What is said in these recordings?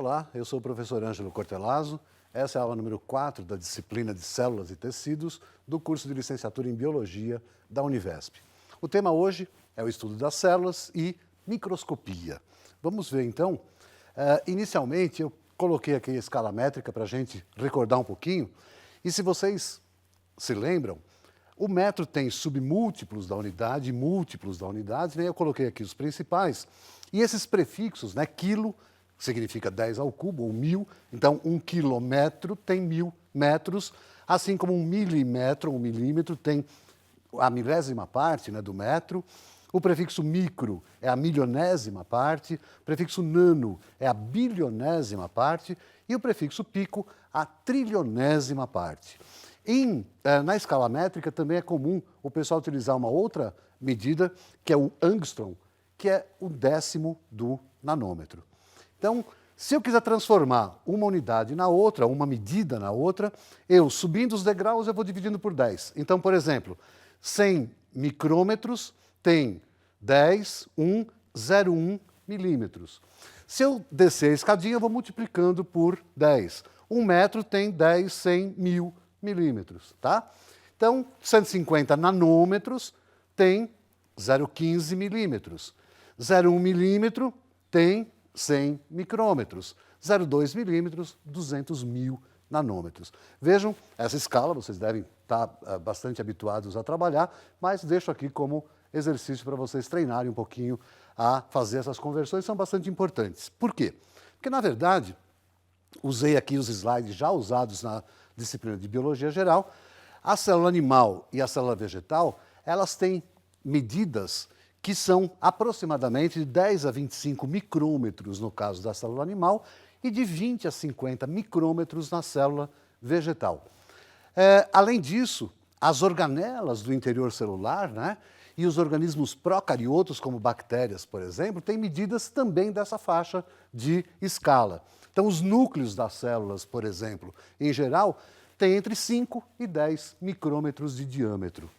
Olá, eu sou o professor Ângelo Cortelazzo. Essa é a aula número 4 da disciplina de Células e Tecidos do curso de Licenciatura em Biologia da Univesp. O tema hoje é o estudo das células e microscopia. Vamos ver então. Inicialmente eu coloquei aqui a escala métrica para a gente recordar um pouquinho. E se vocês se lembram, o metro tem submúltiplos da unidade e múltiplos da unidade, né? Eu coloquei aqui os principais. E esses prefixos, né? Quilo significa 10 ao cubo, ou 1000. Então, 1 quilômetro tem 1000 metros, assim como 1 milímetro, 1 milímetro, tem a milésima parte, né, do metro. O prefixo micro é a milionésima parte, o prefixo nano é a bilionésima parte e o prefixo pico a trilionésima parte. Na escala métrica também é comum o pessoal utilizar uma outra medida, que é o angstrom, que é o décimo do nanômetro. Então, se eu quiser transformar uma unidade na outra, uma medida na outra, eu, subindo os degraus, eu vou dividindo por 10. Então, por exemplo, 100 micrômetros tem 10,101 milímetros. Se eu descer a escadinha, eu vou multiplicando por 10. 1 metro tem 10, 100, 1000 milímetros, tá? Então, 150 nanômetros tem 0,15 milímetros. 0,1 milímetro tem 100 micrômetros. 0,2 milímetros, 200 mil nanômetros. Vejam, essa escala vocês devem estar bastante habituados a trabalhar, mas deixo aqui como exercício para vocês treinarem um pouquinho a fazer essas conversões, são bastante importantes. Por quê? Porque, na verdade, usei aqui os slides já usados na disciplina de Biologia Geral. A célula animal e a célula vegetal, elas têm medidas que são aproximadamente de 10 a 25 micrômetros no caso da célula animal e de 20 a 50 micrômetros na célula vegetal. Além disso, as organelas do interior celular, né, e os organismos procariotos, como bactérias, por exemplo, têm medidas também dessa faixa de escala. Então, os núcleos das células, por exemplo, em geral, têm entre 5 e 10 micrômetros de diâmetro.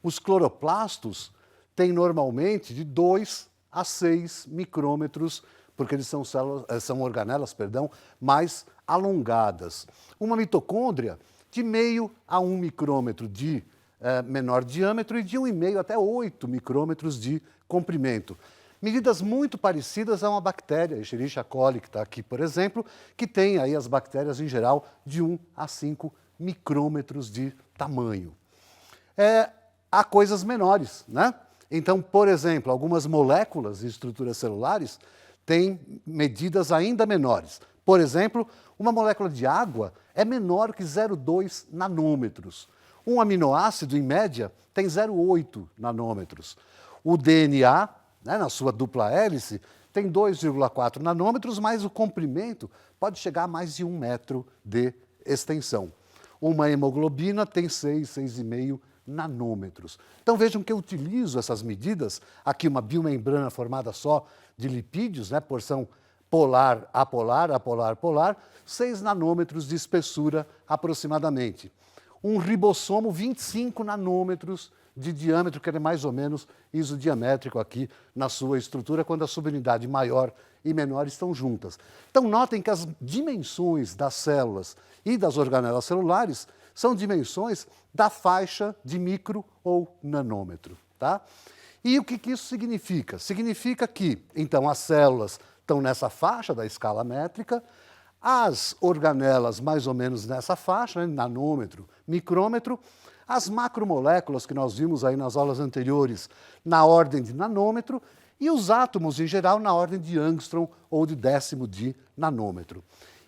Os cloroplastos têm normalmente de 2 a 6 micrômetros, porque eles são organelas, mais alongadas. Uma mitocôndria de meio a 1 micrômetro de menor diâmetro e de 1,5 até 8 micrômetros de comprimento. Medidas muito parecidas a uma bactéria, a Escherichia coli, que está aqui, por exemplo, que tem aí as bactérias em geral de 1 a 5 micrômetros de tamanho. Há coisas menores, né? Então, por exemplo, algumas moléculas e estruturas celulares têm medidas ainda menores. Por exemplo, uma molécula de água é menor que 0,2 nanômetros. Um aminoácido, em média, tem 0,8 nanômetros. O DNA, né, na sua dupla hélice, tem 2,4 nanômetros, mas o comprimento pode chegar a mais de 1 metro de extensão. Uma hemoglobina tem 6, 6,5 nanômetros. Então vejam que eu utilizo essas medidas, aqui uma biomembrana formada só de lipídios, né, porção polar, apolar, apolar, polar, 6 nanômetros de espessura aproximadamente. Um ribossomo, 25 nanômetros de diâmetro, que é mais ou menos isodiamétrico aqui na sua estrutura, quando a subunidade maior e menor estão juntas. Então notem que as dimensões das células e das organelas celulares são dimensões da faixa de micro ou nanômetro, tá? E o que isso significa? Significa que, então, as células estão nessa faixa da escala métrica, as organelas mais ou menos nessa faixa, né, nanômetro, micrômetro, as macromoléculas que nós vimos aí nas aulas anteriores na ordem de nanômetro e os átomos em geral na ordem de angstrom ou de décimo de nanômetro.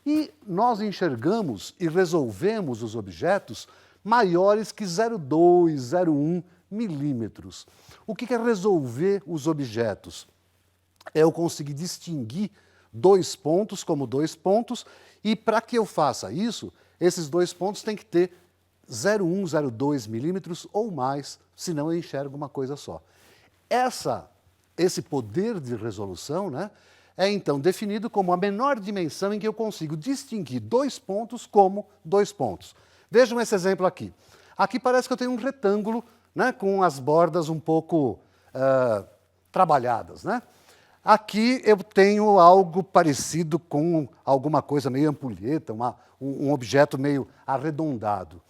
E nós enxergamos e resolvemos os objetos maiores que 0,2, 0,1 milímetros. O que é resolver os objetos? É eu conseguir distinguir 2 pontos como 2 pontos, e para que eu faça isso, esses 2 pontos têm que ter 0,1, 0,2 milímetros ou mais, senão eu enxergo uma coisa só. Esse poder de resolução, né, é então definido como a menor dimensão em que eu consigo distinguir 2 pontos como 2 pontos. Vejam esse exemplo aqui. Aqui parece que eu tenho um retângulo, né, com as bordas um pouco trabalhadas, né? Aqui eu tenho algo parecido com alguma coisa meio ampulheta, um objeto meio arredondado.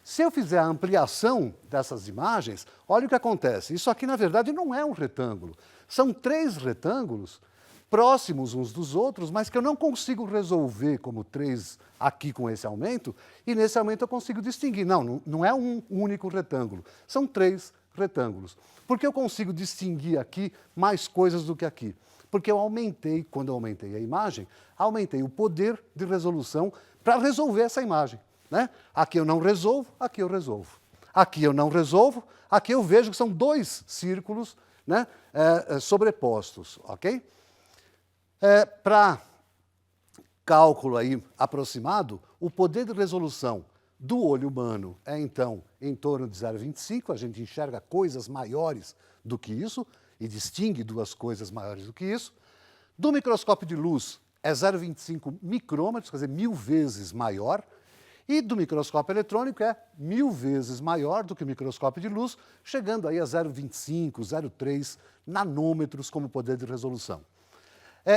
Se eu fizer a ampliação dessas imagens, olha o que acontece. Isso aqui, na verdade, não é um retângulo. São 3 retângulos próximos uns dos outros, mas que eu não consigo resolver como 3 aqui com esse aumento, e nesse aumento eu consigo distinguir. Não é um único retângulo, são 3 retângulos. Por que eu consigo distinguir aqui mais coisas do que aqui? Porque eu aumentei, quando eu aumentei a imagem, aumentei o poder de resolução para resolver essa imagem. Né? Aqui eu não resolvo, aqui eu resolvo. Aqui eu não resolvo, aqui eu vejo que são 2 círculos, né, sobrepostos. Ok? Para cálculo aí aproximado, o poder de resolução do olho humano é, então, em torno de 0,25. A gente enxerga coisas maiores do que isso e distingue 2 coisas maiores do que isso. Do microscópio de luz é 0,25 micrômetros, quer dizer, 1000 vezes maior. E do microscópio eletrônico é 1000 vezes maior do que o microscópio de luz, chegando aí a 0,25, 0,3 nanômetros como poder de resolução.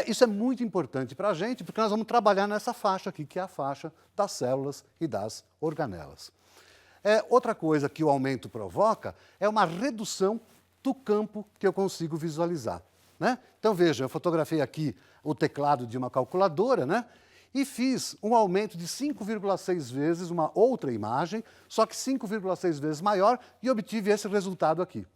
Isso é muito importante para a gente, porque nós vamos trabalhar nessa faixa aqui, que é a faixa das células e das organelas. Outra coisa que o aumento provoca é uma redução do campo que eu consigo visualizar. Né? Então, vejam, eu fotografei aqui o teclado de uma calculadora, né? E fiz um aumento de 5,6 vezes uma outra imagem, só que 5,6 vezes maior, e obtive esse resultado aqui.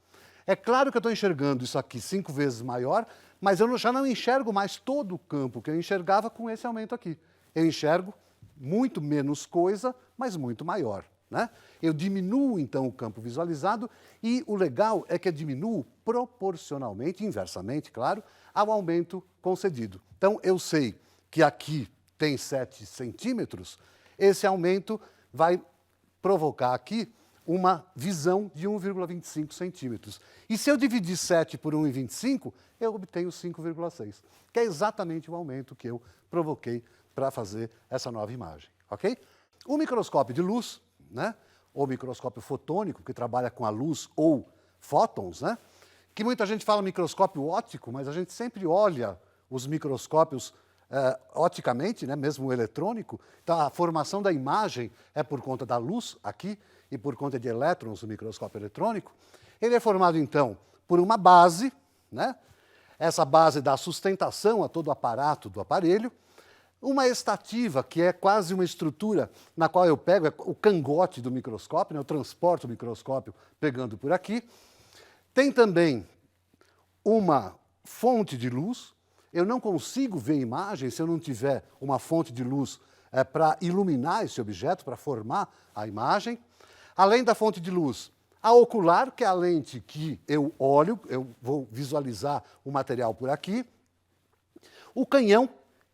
É claro que eu estou enxergando isso aqui 5 vezes maior, mas eu já não enxergo mais todo o campo que eu enxergava com esse aumento aqui. Eu enxergo muito menos coisa, mas muito maior. Né? Eu diminuo, então, o campo visualizado, e o legal é que eu diminuo proporcionalmente, inversamente, claro, ao aumento concedido. Então, eu sei que aqui tem 7 centímetros, esse aumento vai provocar aqui uma visão de 1,25 centímetros. E se eu dividir 7 por 1,25, eu obtenho 5,6, que é exatamente o aumento que eu provoquei para fazer essa nova imagem. Ok? O microscópio de luz, né, ou microscópio fotônico, que trabalha com a luz ou fótons, né, que muita gente fala microscópio óptico, mas a gente sempre olha os microscópios oticamente, né, mesmo o eletrônico. Então, a formação da imagem é por conta da luz aqui e por conta de elétrons no microscópio eletrônico. Ele é formado, então, por uma base, né? Essa base dá sustentação a todo o aparato do aparelho, uma estativa, que é quase uma estrutura na qual eu pego o cangote do microscópio, né? Eu transporto o microscópio pegando por aqui. Tem também uma fonte de luz. Eu não consigo ver imagem se eu não tiver uma fonte de luz para iluminar esse objeto, para formar a imagem. Além da fonte de luz, a ocular, que é a lente que eu olho, eu vou visualizar o material por aqui. O canhão,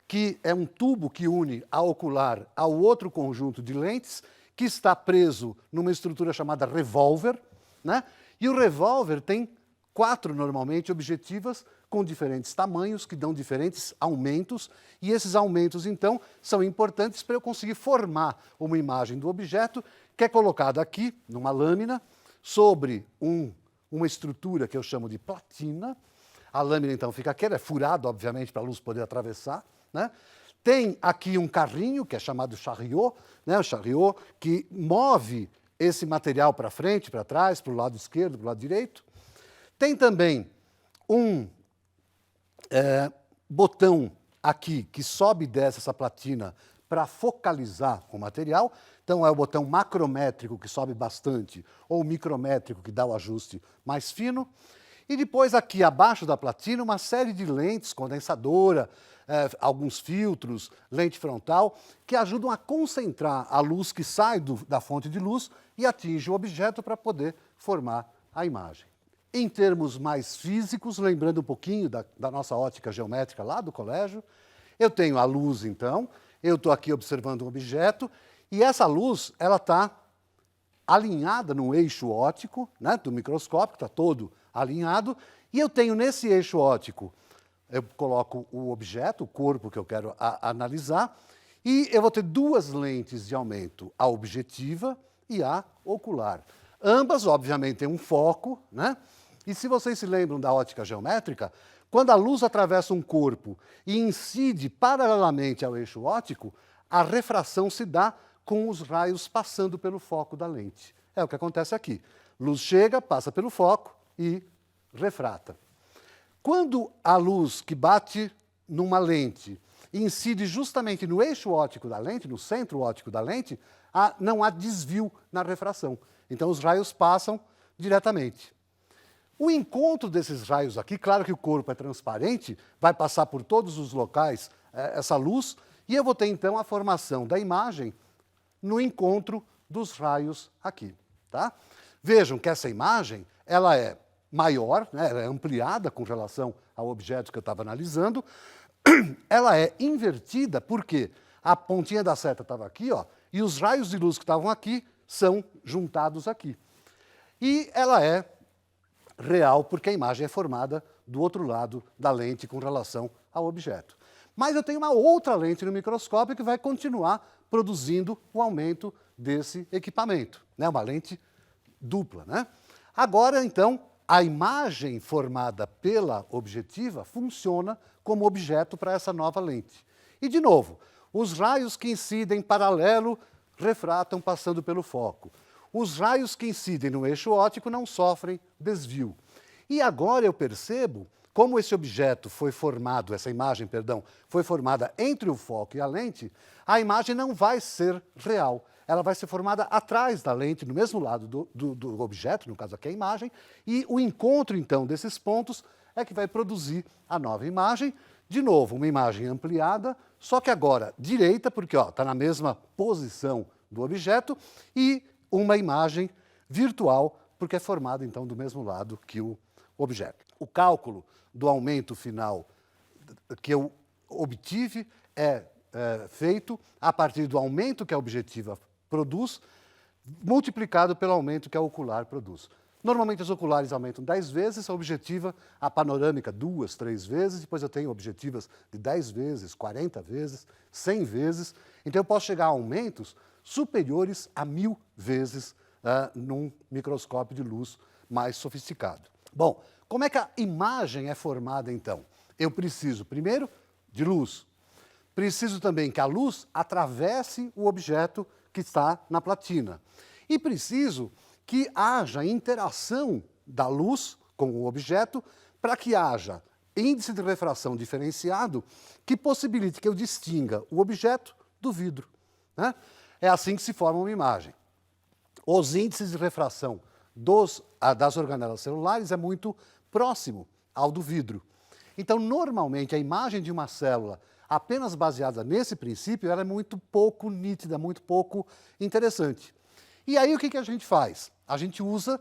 que é um tubo que une a ocular ao outro conjunto de lentes, que está preso numa estrutura chamada revólver, né? E o revólver tem 4, normalmente, objetivas com diferentes tamanhos, que dão diferentes aumentos, e esses aumentos, então, são importantes para eu conseguir formar uma imagem do objeto, que é colocada aqui, numa lâmina, sobre uma estrutura que eu chamo de platina. A lâmina, então, fica aqui, ela é furada, obviamente, para a luz poder atravessar. Né? Tem aqui um carrinho, que é chamado chariot, né? O chariot, que move esse material para frente, para trás, para o lado esquerdo, para o lado direito. Tem também um botão aqui que sobe e desce essa platina para focalizar o material. Então, é o botão macrométrico, que sobe bastante, ou micrométrico, que dá o ajuste mais fino. E depois, aqui abaixo da platina, uma série de lentes, condensadora, alguns filtros, lente frontal, que ajudam a concentrar a luz que sai da fonte de luz e atinge o objeto para poder formar a imagem. Em termos mais físicos, lembrando um pouquinho da nossa ótica geométrica lá do colégio, eu tenho a luz, então, eu estou aqui observando um objeto, e essa luz ela está alinhada no eixo óptico, né, do microscópio, está todo alinhado, e eu tenho nesse eixo óptico, eu coloco o objeto, o corpo que eu quero analisar, e eu vou ter 2 lentes de aumento, a objetiva e a ocular. Ambas, obviamente, têm um foco, né? E se vocês se lembram da ótica geométrica, Quando a luz atravessa um corpo e incide paralelamente ao eixo óptico, a refração se dá com os raios passando pelo foco da lente. É o que acontece aqui. Luz chega, passa pelo foco e refrata. Quando a luz que bate numa lente incide justamente no eixo óptico da lente, no centro óptico da lente, não há desvio na refração. Então, os raios passam diretamente. O encontro desses raios aqui, claro que o corpo é transparente, vai passar por todos os locais essa luz, e eu vou ter, então, a formação da imagem no encontro dos raios aqui. Tá? Vejam que essa imagem ela é maior, né, ela é ampliada com relação ao objeto que eu estava analisando, ela é invertida porque a pontinha da seta estava aqui, ó, e os raios de luz que estavam aqui são juntados aqui. E ela é real porque a imagem é formada do outro lado da lente com relação ao objeto. Mas eu tenho uma outra lente no microscópio que vai continuar produzindo o aumento desse equipamento, né? Uma lente dupla, né? Agora, então, a imagem formada pela objetiva funciona como objeto para essa nova lente. E, de novo, os raios que incidem paralelo refratam passando pelo foco. Os raios que incidem no eixo óptico não sofrem desvio. E agora eu percebo como esse objeto foi formado, essa imagem, perdão, foi formada entre o foco e a lente, a imagem não vai ser real. Ela vai ser formada atrás da lente, no mesmo lado do objeto, no caso aqui a imagem, e o encontro, então, desses pontos é que vai produzir a nova imagem. De novo, uma imagem ampliada, só que agora direita, porque está na mesma posição do objeto, e uma imagem virtual, porque é formada, então, do mesmo lado que o objeto. O cálculo do aumento final que eu obtive é feito a partir do aumento que a objetiva produz, multiplicado pelo aumento que a ocular produz. Normalmente as oculares aumentam 10 vezes, a objetiva, a panorâmica 2, 3 vezes, depois eu tenho objetivas de 10 vezes, 40 vezes, 100 vezes. Então eu posso chegar a aumentos superiores a 1000 vezes num microscópio de luz mais sofisticado. Bom, como é que a imagem é formada então? Eu preciso, primeiro, de luz. Preciso também que a luz atravesse o objeto que está na platina. E preciso que haja interação da luz com o objeto para que haja índice de refração diferenciado que possibilite que eu distinga o objeto do vidro, né? É assim que se forma uma imagem. Os índices de refração das organelas celulares é muito próximo ao do vidro. Então, normalmente, a imagem de uma célula apenas baseada nesse princípio ela é muito pouco nítida, muito pouco interessante. E aí o que a gente faz? A gente usa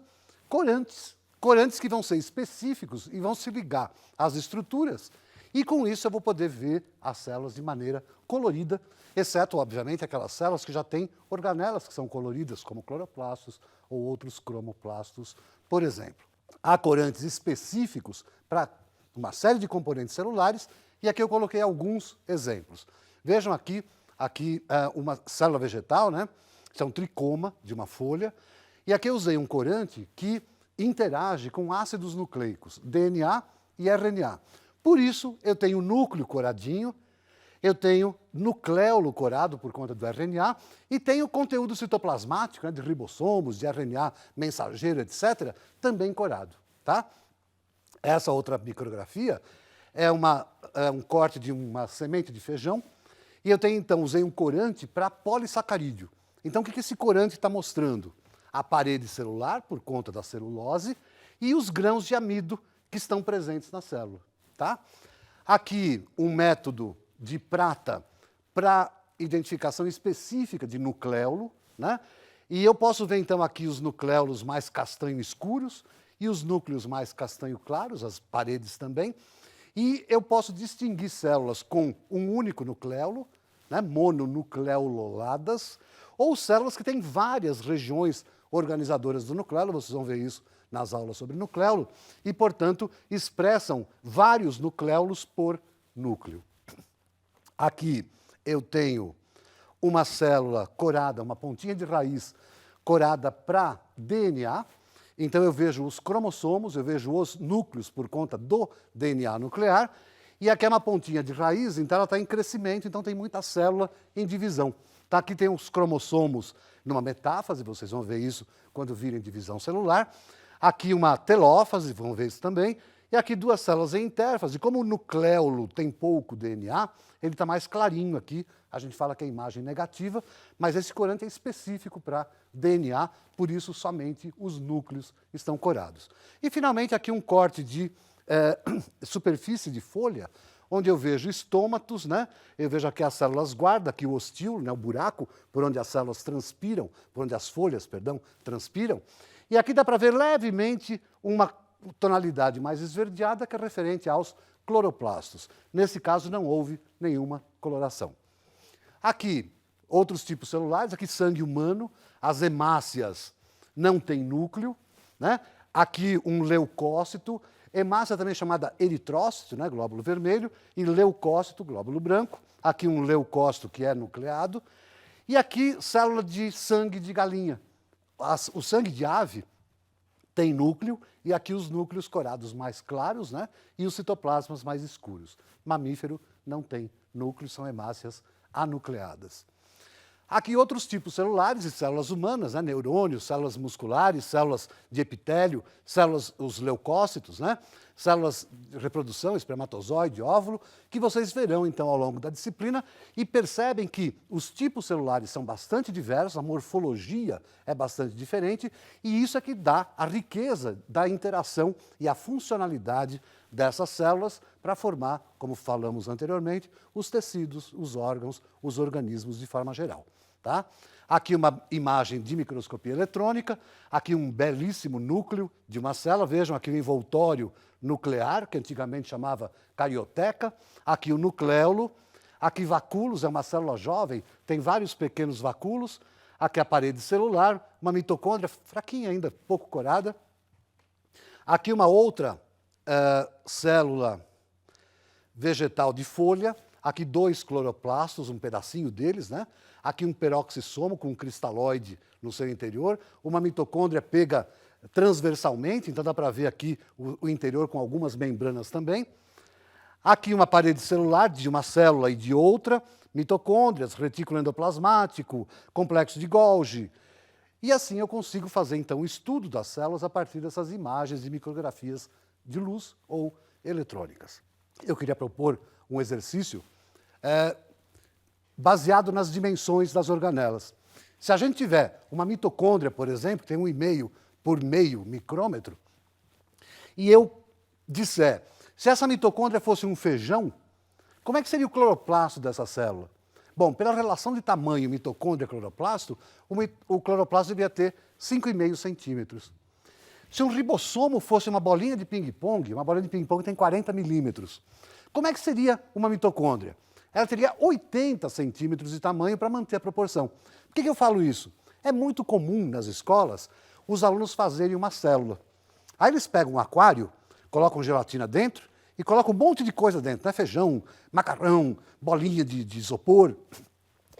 corantes. Corantes que vão ser específicos e vão se ligar às estruturas. E com isso eu vou poder ver as células de maneira colorida, exceto, obviamente, aquelas células que já têm organelas que são coloridas, como cloroplastos ou outros cromoplastos, por exemplo. Há corantes específicos para uma série de componentes celulares, e aqui eu coloquei alguns exemplos. Vejam aqui uma célula vegetal, né? Isso é um tricoma de uma folha. E aqui eu usei um corante que interage com ácidos nucleicos, DNA e RNA. Por isso, eu tenho núcleo coradinho, eu tenho nucleolo corado por conta do RNA e tenho conteúdo citoplasmático, né, de ribossomos, de RNA mensageiro, etc., também corado. Tá? Essa outra micrografia é um corte de uma semente de feijão e eu tenho, então, usei um corante para polissacarídeo. Então, o que esse corante está mostrando? A parede celular, por conta da celulose, e os grãos de amido que estão presentes na célula. Tá? Aqui, um método de prata para identificação específica de nucleolo, né? E eu posso ver, então, aqui os nucleolos mais castanho escuros e os núcleos mais castanho claros, as paredes também. E eu posso distinguir células com um único nucleolo, né, mononucleoladas, ou células que têm várias regiões organizadoras do nucleolo, vocês vão ver isso nas aulas sobre nucleolo, e, portanto, expressam vários nucleolos por núcleo. Aqui eu tenho uma célula corada, uma pontinha de raiz corada para DNA, Então eu vejo os cromossomos, eu vejo os núcleos por conta do DNA nuclear, e aqui é uma pontinha de raiz, então ela está em crescimento, então tem muita célula em divisão. Tá, aqui tem os cromossomos numa metáfase, vocês vão ver isso quando virem divisão celular. Aqui uma telófase, vão ver isso também. E aqui duas células em intérfase. Como o nucleolo tem pouco DNA, ele está mais clarinho aqui. A gente fala que é imagem negativa, mas esse corante é específico para DNA, por isso somente os núcleos estão corados. E finalmente aqui um corte de superfície de folha, onde eu vejo estômatos, né? Eu vejo aqui as células guarda, aqui o ostíolo, né? O buraco por onde as células transpiram, por onde as folhas, perdão, transpiram. E aqui dá para ver levemente uma tonalidade mais esverdeada que é referente aos cloroplastos. Nesse caso não houve nenhuma coloração. Aqui, outros tipos celulares, aqui sangue humano, as hemácias não têm núcleo, né? Aqui um leucócito, hemácia também chamada eritrócito, né, glóbulo vermelho, e leucócito, glóbulo branco. Aqui um leucócito que é nucleado. E aqui célula de sangue de galinha. O sangue de ave tem núcleo, e aqui os núcleos corados mais claros, né, e os citoplasmas mais escuros. Mamífero não tem núcleo, são hemácias anucleadas. Aqui outros tipos celulares e células humanas, né? Neurônios, células musculares, células de epitélio, células, os leucócitos, né? Células de reprodução, espermatozoide, óvulo, que vocês verão então ao longo da disciplina e percebem que os tipos celulares são bastante diversos, a morfologia é bastante diferente e isso é que dá a riqueza da interação e a funcionalidade dessas células para formar, como falamos anteriormente, os tecidos, os órgãos, os organismos de forma geral. Tá? Aqui uma imagem de microscopia eletrônica, aqui um belíssimo núcleo de uma célula, vejam aqui o envoltório nuclear, que antigamente chamava carioteca, aqui o nucleolo, aqui vacúolos, é uma célula jovem, tem vários pequenos vacúolos, aqui a parede celular, uma mitocôndria fraquinha ainda, pouco corada, aqui uma outra célula vegetal de folha, aqui 2 cloroplastos, um pedacinho deles, né? Aqui um peroxissomo com um cristalóide no seu interior, uma mitocôndria pega transversalmente, então dá para ver aqui o interior com algumas membranas também. Aqui uma parede celular de uma célula e de outra, mitocôndrias, retículo endoplasmático, complexo de Golgi. E assim eu consigo fazer então o estudo das células a partir dessas imagens e micrografias de luz ou eletrônicas. Eu queria propor um exercício baseado nas dimensões das organelas. Se a gente tiver uma mitocôndria, por exemplo, que tem 1,5 por meio micrômetro, e eu disser, se essa mitocôndria fosse um feijão, como é que seria o cloroplasto dessa célula? Bom, pela relação de tamanho mitocôndria-cloroplasto, o cloroplasto devia ter 5,5 centímetros. Se um ribossomo fosse uma bolinha de ping-pong, uma bolinha de ping-pong tem 40 milímetros, como é que seria uma mitocôndria? Ela teria 80 centímetros de tamanho para manter a proporção. Por que eu falo isso? É muito comum nas escolas os alunos fazerem uma célula. Aí eles pegam um aquário, colocam gelatina dentro e colocam um monte de coisa dentro, né? Feijão, macarrão, bolinha de isopor,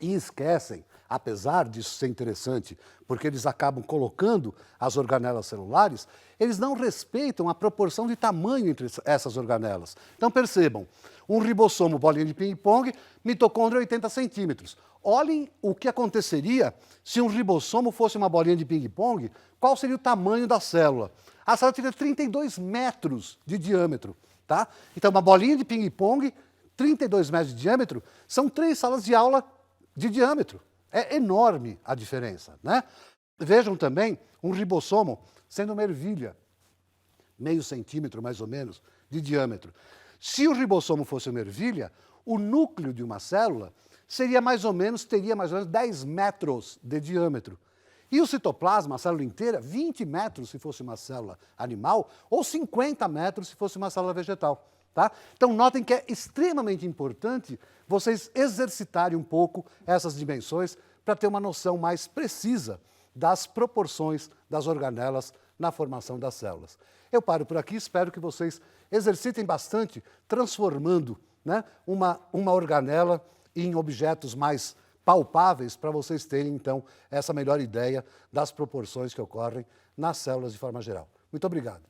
e esquecem, apesar disso ser interessante, porque eles acabam colocando as organelas celulares, eles não respeitam a proporção de tamanho entre essas organelas. Então percebam, um ribossomo, bolinha de ping-pong, mitocôndria 80 centímetros. Olhem o que aconteceria se um ribossomo fosse uma bolinha de ping-pong, qual seria o tamanho da célula? A célula teria 32 metros de diâmetro. Tá? Então uma bolinha de ping-pong, 32 metros de diâmetro, são 3 salas de aula de diâmetro. É enorme a diferença, né? Vejam também um ribossomo sendo uma ervilha, meio centímetro mais ou menos de diâmetro. Se o ribossomo fosse uma ervilha, o núcleo de uma célula teria mais ou menos 10 metros de diâmetro. E o citoplasma, a célula inteira, 20 metros se fosse uma célula animal, ou 50 metros se fosse uma célula vegetal. Tá? Então notem que é extremamente importante vocês exercitarem um pouco essas dimensões para ter uma noção mais precisa das proporções das organelas na formação das células. Eu paro por aqui, espero que vocês exercitem bastante, transformando, né, uma organela em objetos mais palpáveis para vocês terem, então, essa melhor ideia das proporções que ocorrem nas células de forma geral. Muito obrigado.